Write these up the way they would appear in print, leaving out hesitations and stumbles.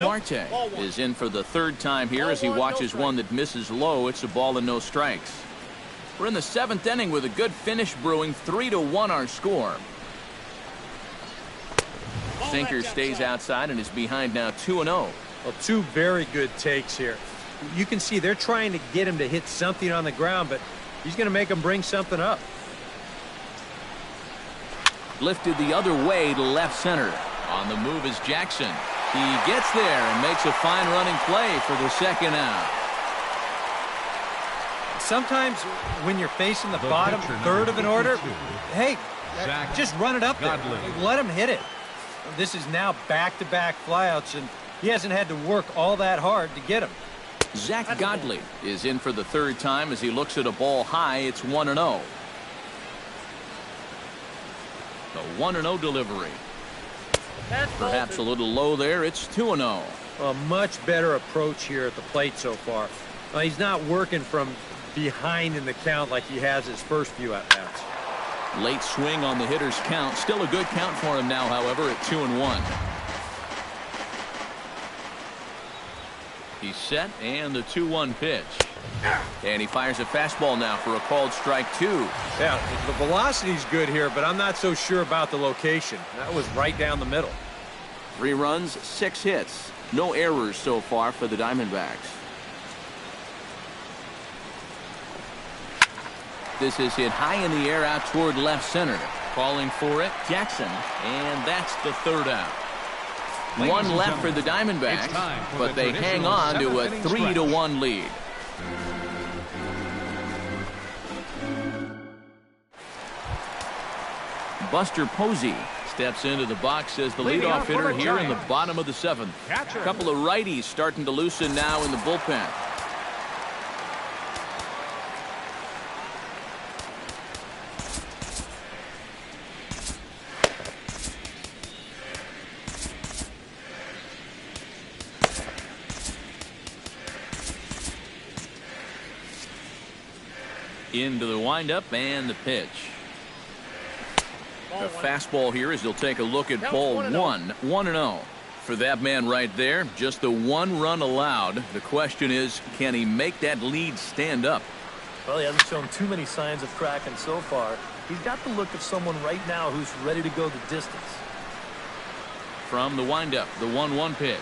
Marte is in for the third time here as he watches one that misses low. It's a ball and no strikes. We're in the seventh inning with a good finish brewing. 3-1 our score. Sinker stays outside and is behind now 2-0. Well, two very good takes here. You can see they're trying to get him to hit something on the ground, but he's going to make him bring something up. Lifted the other way to left center. On the move is Jackson. He gets there and makes a fine running play for the second out. Sometimes when you're facing the bottom third of an order, hey, just run it up there. Let him hit it. This is now back-to-back flyouts, and he hasn't had to work all that hard to get him. Zach Godley is in for the third time as he looks at a ball high. It's 1-0. The 1-0 delivery. Perhaps a little low there. It's 2-0. A much better approach here at the plate so far. He's not working from behind in the count like he has his first few at-bats. Late swing on the hitter's count. Still a good count for him now, however, at 2-1. He's set, and the 2-1 pitch. And he fires a fastball now for a called strike 2. Yeah, the velocity's good here, but I'm not so sure about the location. That was right down the middle. 3 runs, 6 hits. No errors so far for the Diamondbacks. This is hit high in the air out toward left center. Calling for it, Jackson. And that's the third out. One left for the Diamondbacks, but they hang on to a 3-1 lead. Buster Posey steps into the box as the leadoff hitter here in the bottom of the 7th. A couple of righties starting to loosen now in the bullpen. Into the windup and the pitch. A fastball here as he'll take a look at ball 1. 1-0 for that man right there. Just the 1 run allowed. The question is, can he make that lead stand up? Well, he hasn't shown too many signs of cracking so far. He's got the look of someone right now who's ready to go the distance. From the windup, the 1-1 pitch.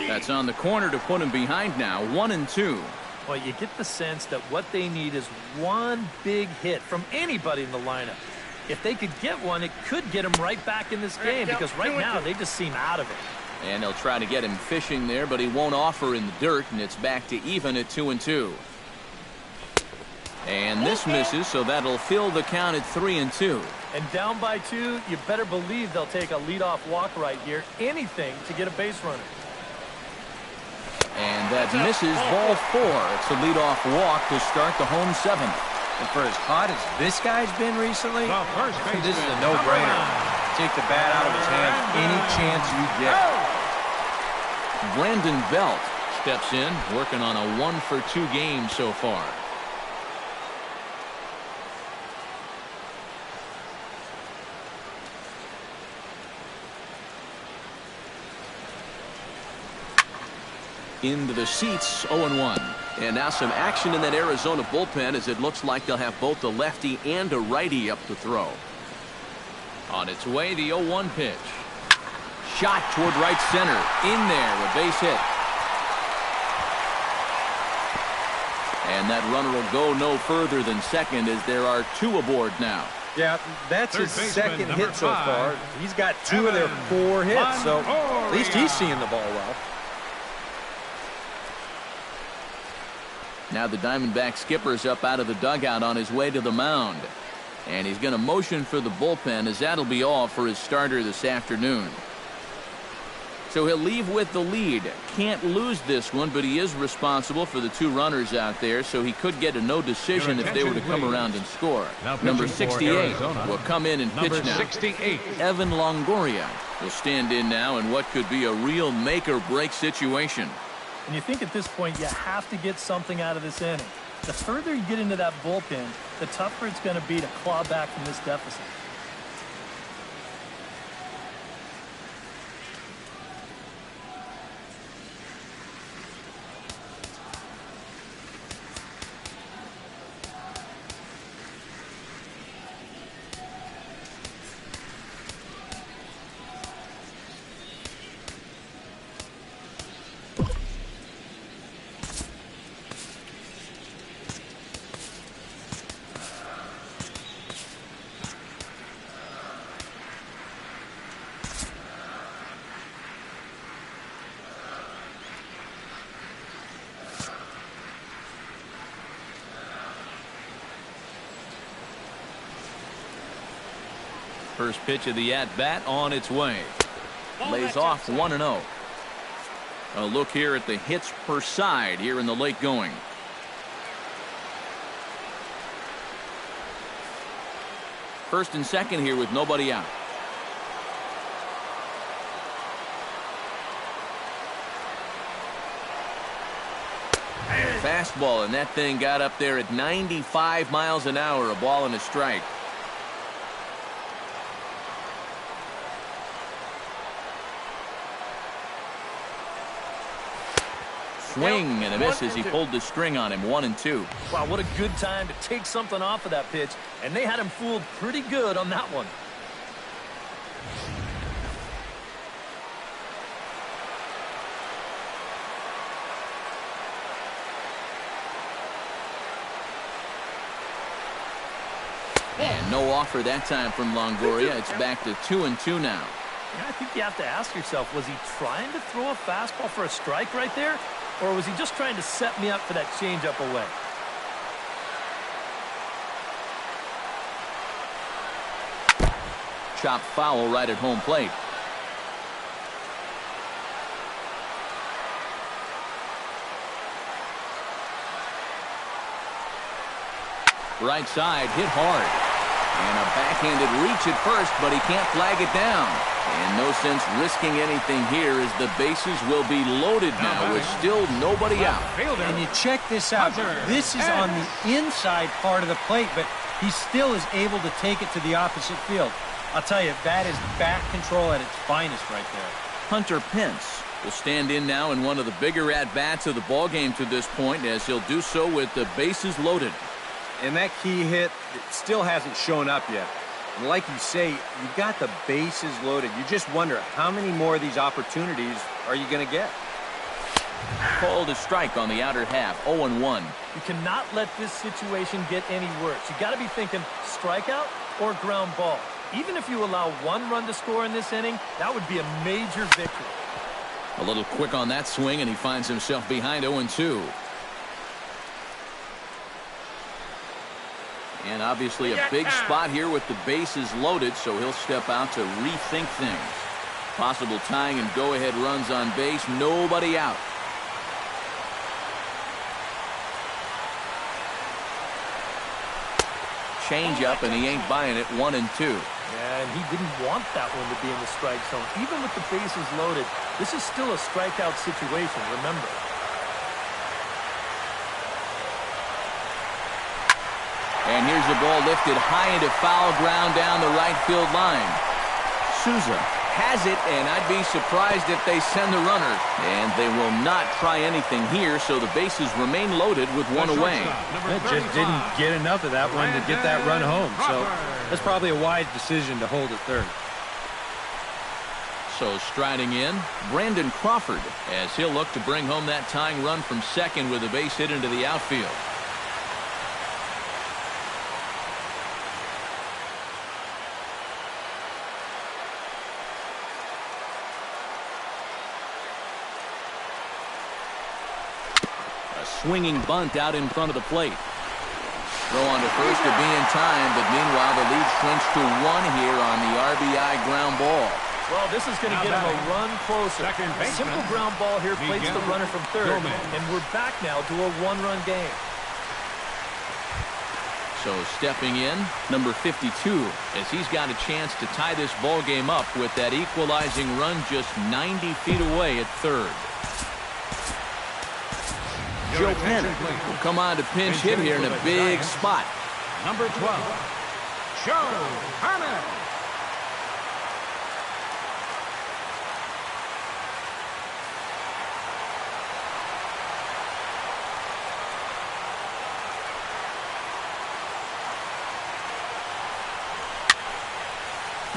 That's on the corner to put him behind now. 1-2. Well, you get the sense that what they need is one big hit from anybody in the lineup. If they could get one, it could get them right back in this game, because right now they just seem out of it. And they'll try to get him fishing there, but he won't offer in the dirt, and it's back to even at 2-2. And this misses, so that'll fill the count at 3-2. And down by 2, you better believe they'll take a leadoff walk right here. Anything to get a base runner. And that misses ball 4. It's a leadoff walk to start the home 7th. And for as hot as this guy's been recently, this is a no-brainer. Take the bat out of his hands any chance you get. Brandon Belt steps in, working on a 1-for-2 game so far. Into the seats, 0-1. And now some action in that Arizona bullpen as it looks like they'll have both the lefty and a righty up to throw. On its way, the 0-1 pitch. Shot toward right center. In there, a base hit. And that runner will go no further than second as there are 2 aboard now. Yeah, that's his second hit so far. He's got 2 of their 4 hits, so at least he's seeing the ball well. Now the Diamondback skipper's up out of the dugout on his way to the mound. And he's going to motion for the bullpen as that'll be all for his starter this afternoon. So he'll leave with the lead. Can't lose this one, but he is responsible for the 2 runners out there, so he could get a no decision if they were to come around and score. Number 68 will come in and pitch now. 68. Evan Longoria will stand in now in what could be a real make-or-break situation. And you think at this point you have to get something out of this inning. The further you get into that bullpen, the tougher it's going to be to claw back from this deficit. First pitch of the at-bat on its way. Lays off 1-0. A look here at the hits per side here in the late going. First and second here with nobody out. Fastball, and that thing got up there at 95 miles an hour. A ball and a strike. Swing and a miss as he pulled the string on him. 1-2. Wow, what a good time to take something off of that pitch, and they had him fooled pretty good on that one. And no offer that time from Longoria. It's back to 2-2 now. Yeah, I think you have to ask yourself, was he trying to throw a fastball for a strike right there? Or was he just trying to set me up for that changeup away? Chop foul right at home plate. Right side, hit hard. And a backhanded reach at first, but he can't flag it down. And no sense risking anything here as the bases will be loaded now with still nobody out. And you check this out. This is on the inside part of the plate, but he still is able to take it to the opposite field. I'll tell you, that is bat control at its finest right there. Hunter Pence will stand in now in one of the bigger at-bats of the ballgame to this point, as he'll do so with the bases loaded. And that key hit, it still hasn't shown up yet. And like you say, you got the bases loaded. You just wonder how many more of these opportunities are you going to get? Called a strike on the outer half. 0-1. You cannot let this situation get any worse. You got to be thinking strikeout or ground ball. Even if you allow one run to score in this inning, that would be a major victory. A little quick on that swing, and he finds himself behind 0-2. And obviously a big spot here with the bases loaded, so he'll step out to rethink things. Possible tying and go-ahead runs on base. Nobody out. Change up, and he ain't buying it. 1-2. Yeah, and he didn't want that one to be in the strike zone. Even with the bases loaded, this is still a strikeout situation, remember. And here's the ball lifted high into foul ground down the right field line. Souza has it, and I'd be surprised if they send the runner. And they will not try anything here, so the bases remain loaded with one away. It just didn't get enough of that one to get that run home. So that's probably a wise decision to hold at third. So striding in, Brandon Crawford, as he'll look to bring home that tying run from second with a base hit into the outfield. Swinging bunt out in front of the plate. Throw on to first to be in time, but meanwhile the lead shrinks to 1 here on the RBI ground ball. Well, this is going to get him a run closer. Simple ground ball here plates the runner from third, and we're back now to a one-run game. So stepping in, number 52, as he's got a chance to tie this ball game up with that equalizing run just 90 feet away at third. Joe Penn will come on to pinch hit here in a big spot. Number 12, Joe Penn.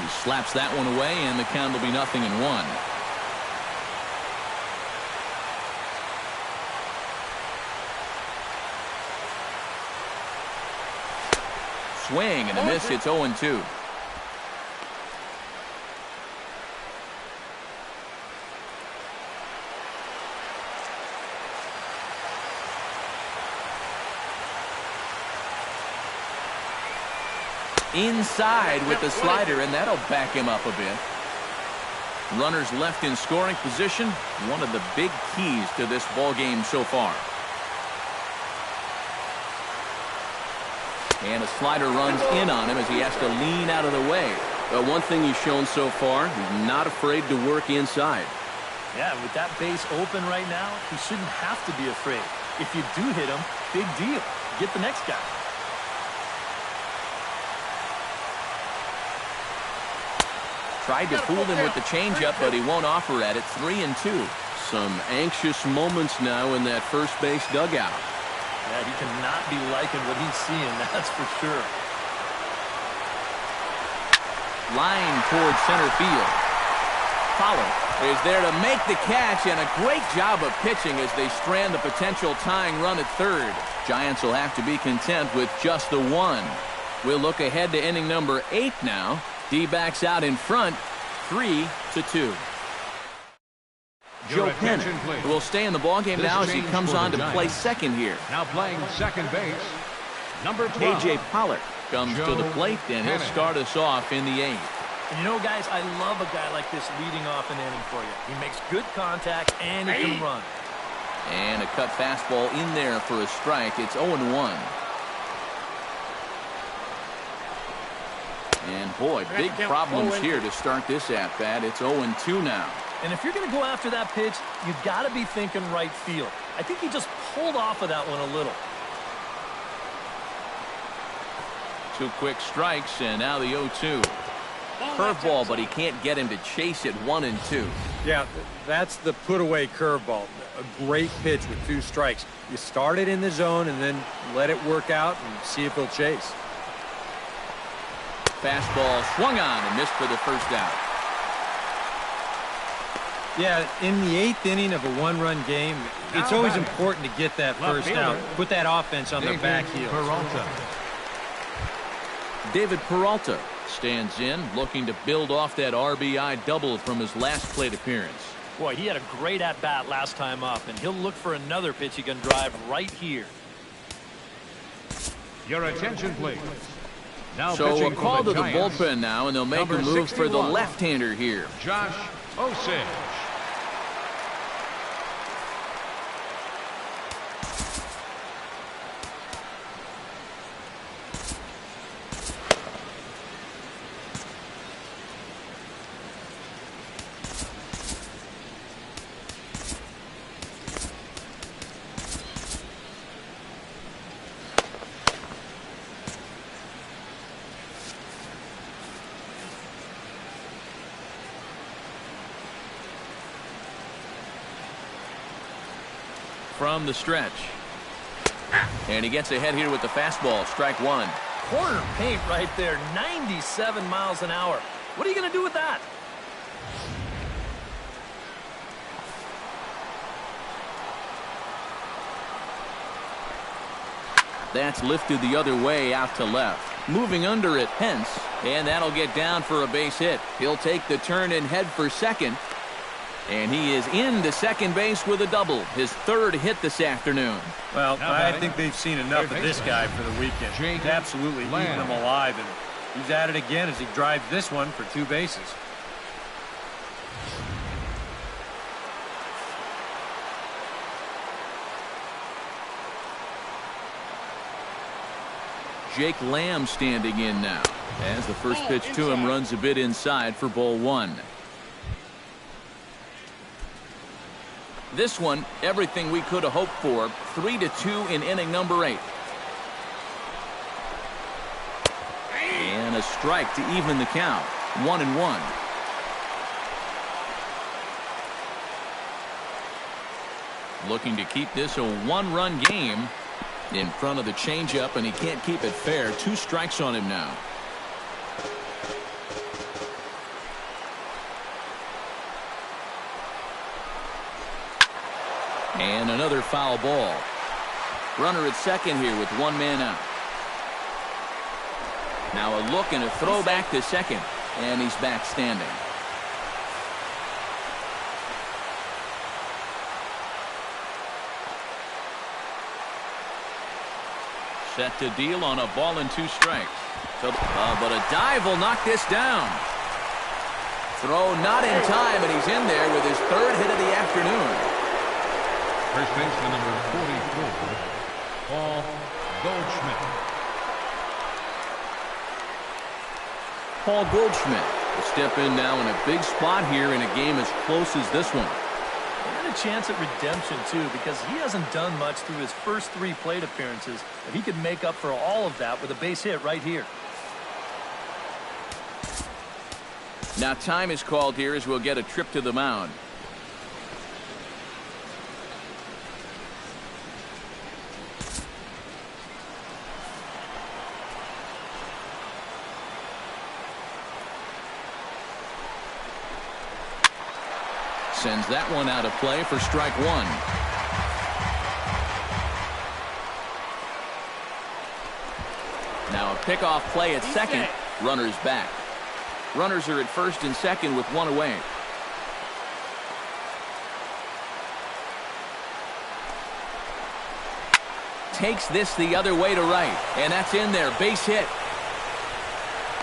He slaps that one away, and the count will be 0-1. Swing and a miss. It's 0-2. inside with the slider, and that'll back him up a bit. Runners left in scoring position, one of the big keys to this ball game so far. And a slider runs in on him as he has to lean out of the way. Well, one thing he's shown so far, he's not afraid to work inside. Yeah, with that base open right now, he shouldn't have to be afraid. If you do hit him, big deal. Get the next guy. Tried to fool him with the changeup, but he won't offer at it. 3-2. Some anxious moments now in that first base dugout. Yeah, he cannot be liking what he's seeing, that's for sure. Line towards center field. Pollard is there to make the catch, and a great job of pitching as they strand the potential tying run at third. Giants will have to be content with just the one. We'll look ahead to inning number 8 now. D-backs out in front, 3-2. Joe Pennant will stay in the ballgame now as he comes on to play second here. Now playing second base, number 12. A.J. Pollard comes to the plate, and he'll start us off in the 8th. And you know, guys, I love a guy like this leading off an inning for you. He makes good contact, and he can run. And a cut fastball in there for a strike. It's 0-1. And boy, big problems here to start this at-bat. It's 0-2 now. And if you're going to go after that pitch, you've got to be thinking right field. I think he just pulled off of that one a little. 2 quick strikes, and now the 0-2. Curveball, but he can't get him to chase it. 1-2. Yeah, that's the put-away curveball. A great pitch with 2 strikes. You start it in the zone and then let it work out and see if he'll chase. Fastball swung on and missed for the first out. Yeah, in the 8th inning of a 1-run game, it's always important to get that first out. Put that offense on their back heels. David Peralta stands in, looking to build off that RBI double from his last plate appearance. Boy, he had a great at-bat last time up, and he'll look for another pitch he can drive right here. Your attention, please. Now So a call to the Giants, bullpen now, and they'll make a move for the left-hander here. Josh Osage. From the stretch. And he gets ahead here with the fastball. Strike 1. Corner paint right there, 97 miles an hour. What are you going to do with that? That's lifted the other way out to left. Moving under it, Pence. And that'll get down for a base hit. He'll take the turn and head for second. And he is into second base with a double. His 3rd hit this afternoon. Well, I think they've seen enough of this guy for the weekend. He's absolutely eating them alive, and he's at it again as he drives this one for 2 bases. Jake Lamb standing in now, as the first pitch to him runs a bit inside for ball 1. This one, everything we could have hoped for. 3-2 in inning number 8. And a strike to even the count. 1-1. Looking to keep this a 1-run game in front of the changeup, and he can't keep it fair. 2 strikes on him now. And another foul ball. Runner at second here with 1 man out. Now a look and a throw back to second. And he's back standing. Set to deal on a ball and 2 strikes. But a dive will knock this down. Throw not in time, and he's in there with his third hit of the afternoon. First baseman number 44, Paul Goldschmidt. Paul Goldschmidt will step in now in a big spot here in a game as close as this one. And a chance at redemption, too, because he hasn't done much through his first 3 plate appearances. But he could make up for all of that with a base hit right here. Now time is called here as we'll get a trip to the mound. Sends that one out of play for strike 1. Now a pickoff play at second. Runners back. Runners are at first and second with 1 away. Takes this the other way to right, and that's in there. Base hit.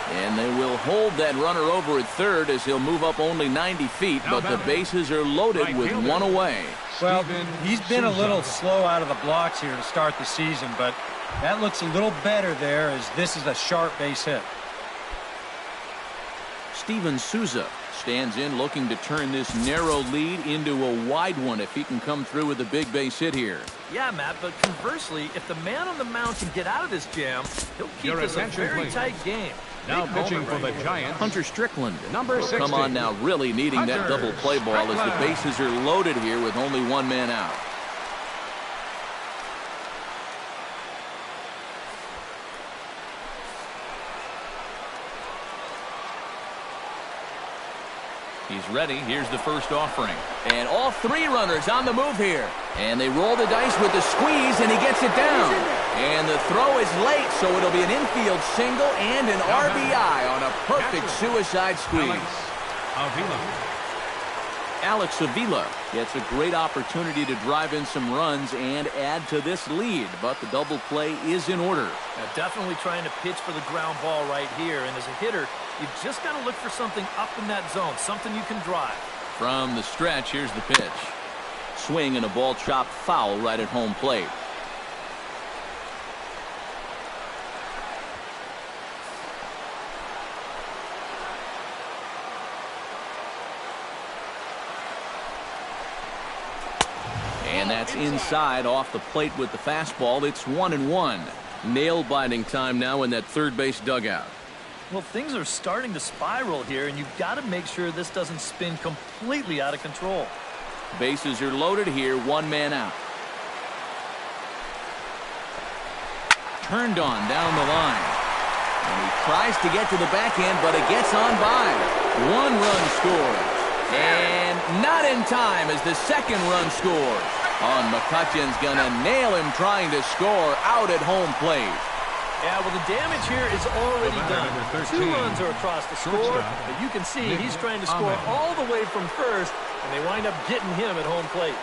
And they will hold that runner over at third as he'll move up only 90 feet, but the bases are loaded with 1 away. Well, he's been a little slow out of the blocks here to start the season, but that looks a little better there as this is a sharp base hit. Steven Souza stands in looking to turn this narrow lead into a wide one if he can come through with a big base hit here. Yeah, Matt, but conversely, if the man on the mound can get out of this jam, he'll keep this a very tight game. Now pitching for the Giants, Hunter Strickland. number 60. Come on now, really needing that double play ball as the bases are loaded here with only 1 man out. He's ready. Here's the first offering. And all 3 runners on the move here. And they roll the dice with the squeeze, and he gets it down. And the throw is late, so it'll be an infield single and an RBI on a perfect suicide squeeze. Alex Avila gets a great opportunity to drive in some runs and add to this lead, but the double play is in order. Now, definitely trying to pitch for the ground ball right here, and as a hitter, you've just got to look for something up in that zone, something you can drive. From the stretch, here's the pitch. Swing and a ball chopped foul right at home plate. And that's inside off the plate with the fastball. It's 1-1. Nail-biting time now in that third base dugout. Well, things are starting to spiral here, and you've got to make sure this doesn't spin completely out of control. Bases are loaded here, 1 man out. Turned on down the line. And he tries to get to the backhand, but it gets on by. 1 run scores. And not in time as the second run scores. McCutcheon's gonna nail him trying to score out at home plate. Yeah, well, the damage here is already done. 2 runs are across the score, but you can see he's trying to score all the way from first, and they wind up getting him at home plate.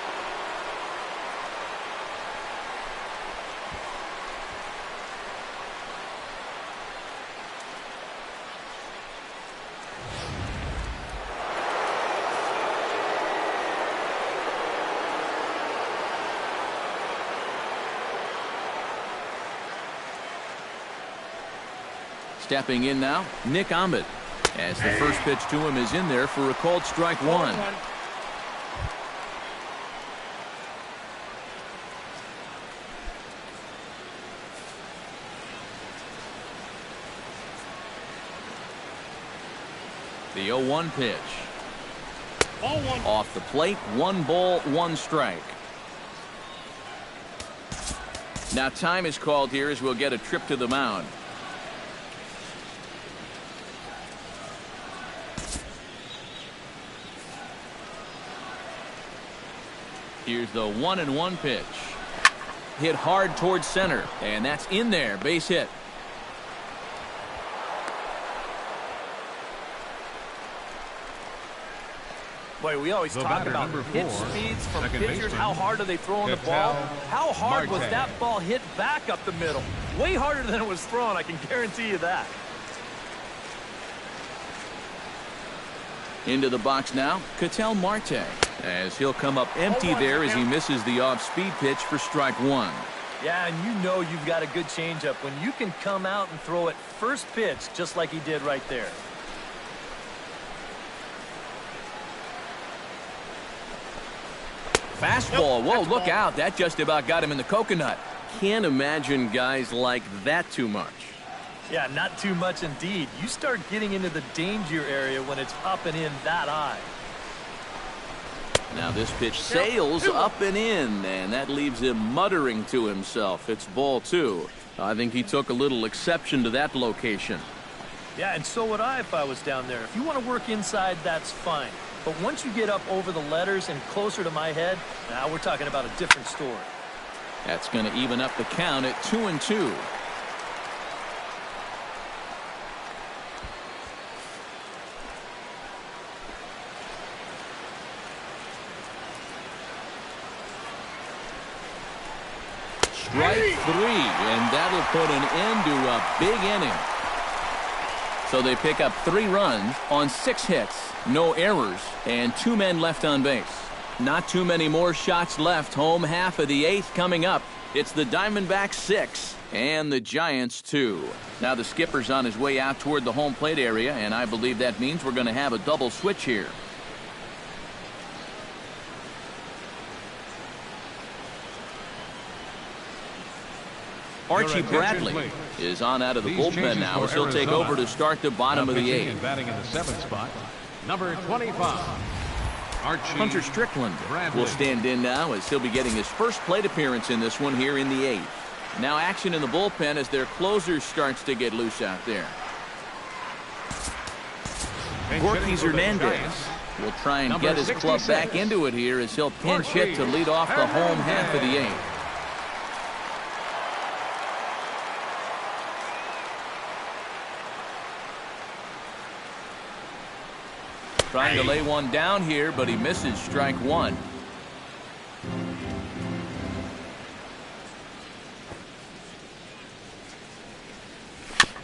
Stepping in now, Nick Ahmed, as the first pitch to him is in there for a called strike 1. The 0-1 pitch. Off the plate, 1 ball, 1 strike. Now time is called here as we'll get a trip to the mound. Here's the 1-1 pitch. Hit hard towards center, and that's in there. Base hit. Boy, we always talk about hit speeds from pitchers. How hard are they throwing the ball? How hard was that ball hit back up the middle? Way harder than it was thrown, I can guarantee you that. Into the box now, Ketel Marte, as he'll come up empty there as he misses the off-speed pitch for strike one. Yeah, and you know you've got a good changeup when you can come out and throw it first pitch just like he did right there. Fastball. Whoa, look out. That just about got him in the coconut. Can't imagine guys like that too much. Yeah, not too much indeed. You start getting into the danger area when it's up and in that high. Now this pitch sails up and in, and that leaves him muttering to himself. It's ball two. I think he took a little exception to that location. Yeah, and so would I if I was down there. If you want to work inside, that's fine. But once you get up over the letters and closer to my head, now we're talking about a different story. That's going to even up the count at 2-2. Strike three, and that'll put an end to a big inning. So they pick up 3 runs on 6 hits, no errors, and 2 men left on base. Not too many more shots left. Home half of the 8th coming up. It's the Diamondbacks 6 and the Giants 2. Now the skipper's on his way out toward the home plate area, and I believe that means we're going to have a double switch here. Archie Bradley is on out of the bullpen now as he'll take over to start the bottom of the 8th. Batting in the 7th spot, number 25, Archie Hunter Strickland will stand in now as he'll be getting his first plate appearance in this one here in the 8th. Now action in the bullpen as their closer starts to get loose out there. Gorky Hernandez will try and get his club back into it here as he'll pinch hit to lead off the home half of the 8th. Trying to lay one down here, but he misses strike one.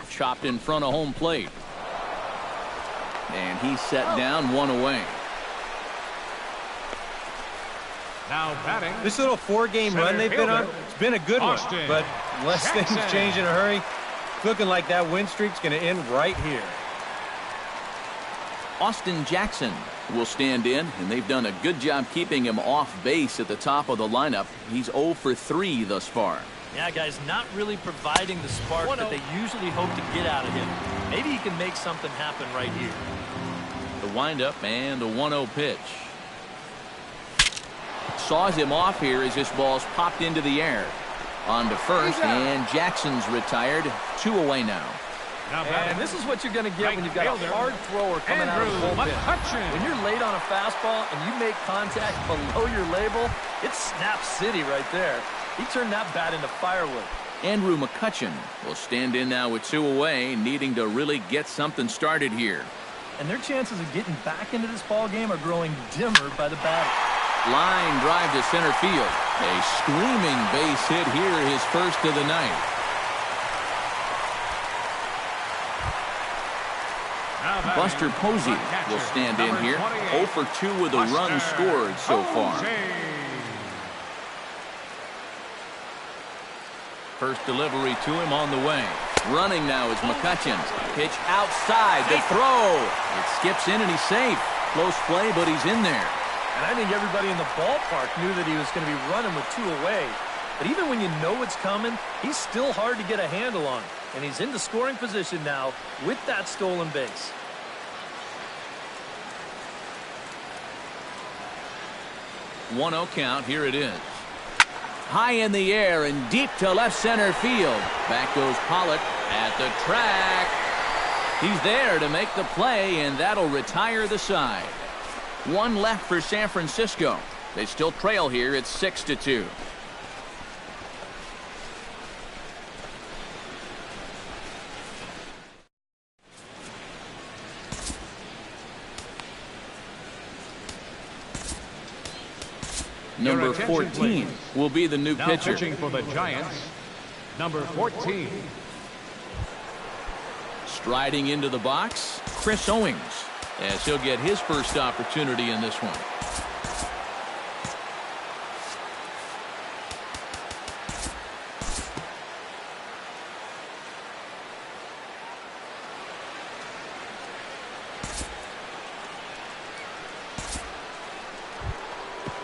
Chopped in front of home plate. And he's set down, 1 away. now batting. This little 4-game run they've been on, it's been a good one. But unless things change in a hurry, it's looking like that win streak's going to end right here. Austin Jackson will stand in, and they've done a good job keeping him off base at the top of the lineup. He's 0 for 3 thus far. Yeah, guys, not really providing the spark that they usually hope to get out of him. Maybe he can make something happen right here. The windup and the 1-0 pitch. Saws him off here as this ball's popped into the air. On to first, and Jackson's retired. 2 away now. And this is what you're going to get when you've got a hard thrower coming out of the bullpen. When you're late on a fastball and you make contact below your label, it's Snap City right there. He turned that bat into firewood. Andrew McCutchen will stand in now with 2 away, needing to really get something started here. And their chances of getting back into this ball game are growing dimmer by the batter. Line drive to center field. A screaming base hit here, his first of the night. Buster Posey will stand in here. 0 for 2 with a run scored so far. First delivery to him on the way. Running now is McCutchen. Pitch outside, the throw. It skips in and he's safe. Close play, but he's in there. And I think everybody in the ballpark knew that he was going to be running with 2 away. But even when you know it's coming, he's still hard to get a handle on. And he's into scoring position now with that stolen base. One-0 count. Here it is. High in the air and deep to left center field. Back goes Pollock at the track. He's there to make the play, and that'll retire the side. 1 left for San Francisco. They still trail here at 6-2. Number 14 will be the new now pitcher. pitching for the Giants, Number 14. Striding into the box, Chris Owings, as he'll get his first opportunity in this one.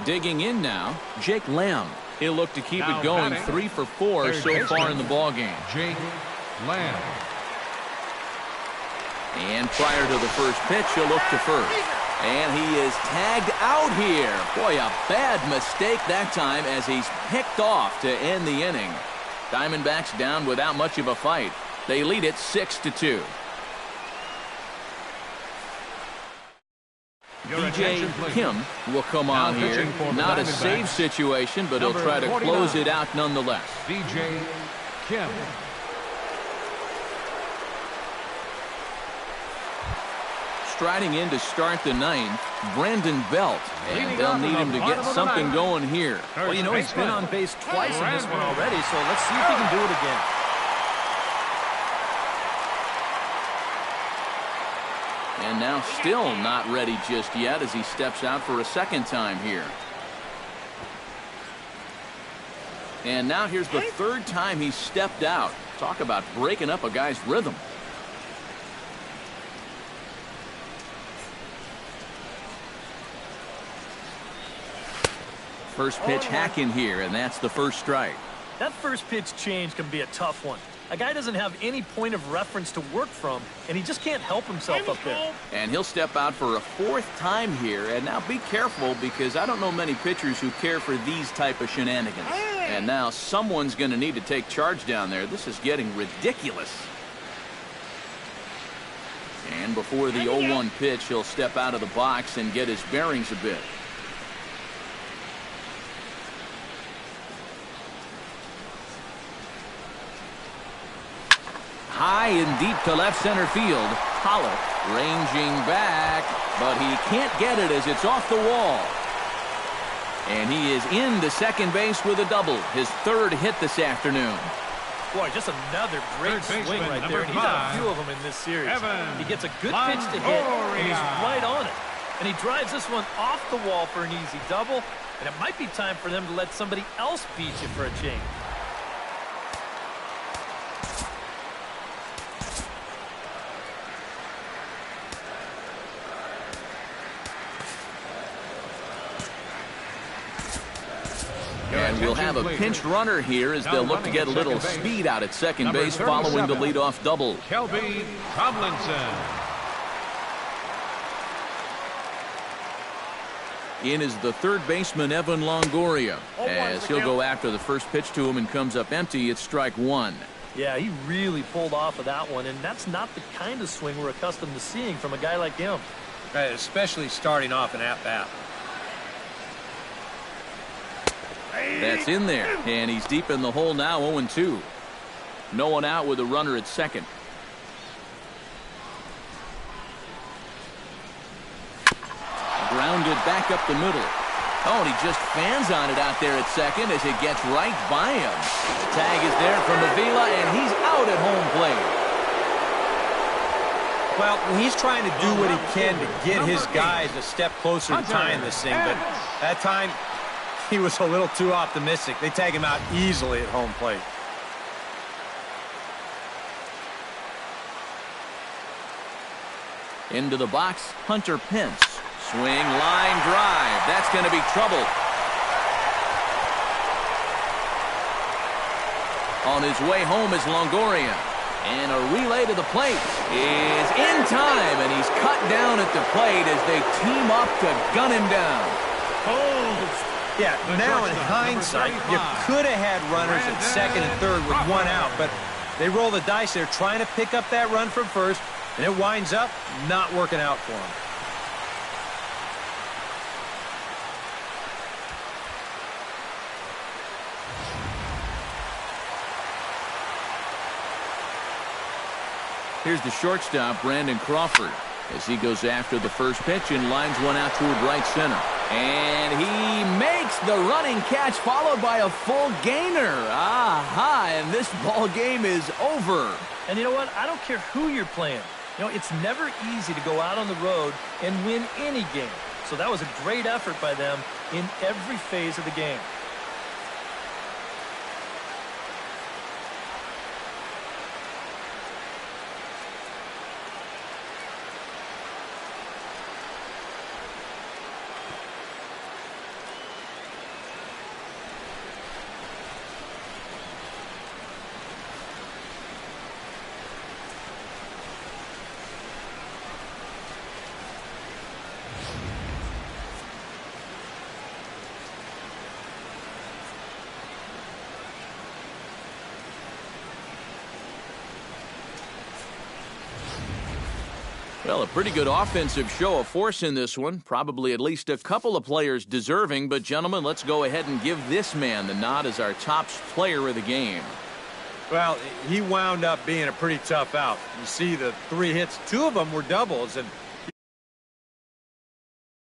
Digging in now, Jake Lamb. He'll look to keep it going. 3 for 4 so far in the ballgame. Jake Lamb. And prior to the first pitch, he'll look to first. And he is tagged out here. Boy, a bad mistake that time as he's picked off to end the inning. Diamondbacks down without much of a fight. They lead it 6-2. DJ Kim will come on here. Not a save situation, but he'll try to close it out nonetheless. DJ Kim. Striding in to start the ninth, Brandon Belt. And they'll need him to get something going here. Well, you know, he's been on base twice in this one already, so let's see if he can do it again. And now still not ready just yet as he steps out for a second time here. And now here's the third time he's stepped out. Talk about breaking up a guy's rhythm. First pitch hack in here, and that's the first strike. That first pitch change can be a tough one. A guy doesn't have any point of reference to work from, and he just can't help himself up there. And he'll step out for a fourth time here. And now be careful, because I don't know many pitchers who care for these type of shenanigans. And now someone's going to need to take charge down there. This is getting ridiculous. And before the 0-1 pitch, he'll step out of the box and get his bearings a bit. High and deep to left center field. Pollock ranging back, but he can't get it as it's off the wall. And he is into second base with a double. His third hit this afternoon. Boy, just another great swing right there. And he's had a few of them in this series. He gets a good pitch to hit, and he's right on it. And he drives this one off the wall for an easy double. And it might be time for them to let somebody else beat you for a change. And we'll have a pinched runner here as they'll look to get a little speed out at second base following the leadoff double. Kelby Tomlinson. In is the third baseman, Evan Longoria, as he'll go after the first pitch to him and comes up empty. It's strike one. Yeah, he really pulled off of that one, and that's not the kind of swing we're accustomed to seeing from a guy like him. Right, especially starting off an at-bat. That's in there, and he's deep in the hole now, 0-2. No one out with a runner at second. Grounded back up the middle. Oh, and he just fans on it out there at second as it gets right by him. The tag is there from Avila, and he's out at home plate. Well, he's trying to do what he can to get his guys a step closer to tying this thing, but that time he was a little too optimistic. They tag him out easily at home plate. Into the box, Hunter Pence. Swing, line drive. That's going to be trouble. On his way home is Longoria. And a relay to the plate is in time, and he's cut down at the plate as they team up to gun him down. Yeah, now in hindsight, you could have had runners at second and third with one out, but they roll the dice. They're trying to pick up that run from first, and it winds up not working out for them. Here's the shortstop, Brandon Crawford, as he goes after the first pitch and lines one out toward right center. And he makes makes the running catch, followed by a full gainer. Aha, and this ball game is over. And you know what? I don't care who you're playing. You know, it's never easy to go out on the road and win any game. So that was a great effort by them in every phase of the game. Well, a pretty good offensive show of force in this one. Probably at least a couple of players deserving. But, gentlemen, let's go ahead and give this man the nod as our top player of the game. Well, he wound up being a pretty tough out. You see the 3 hits, 2 of them were doubles, and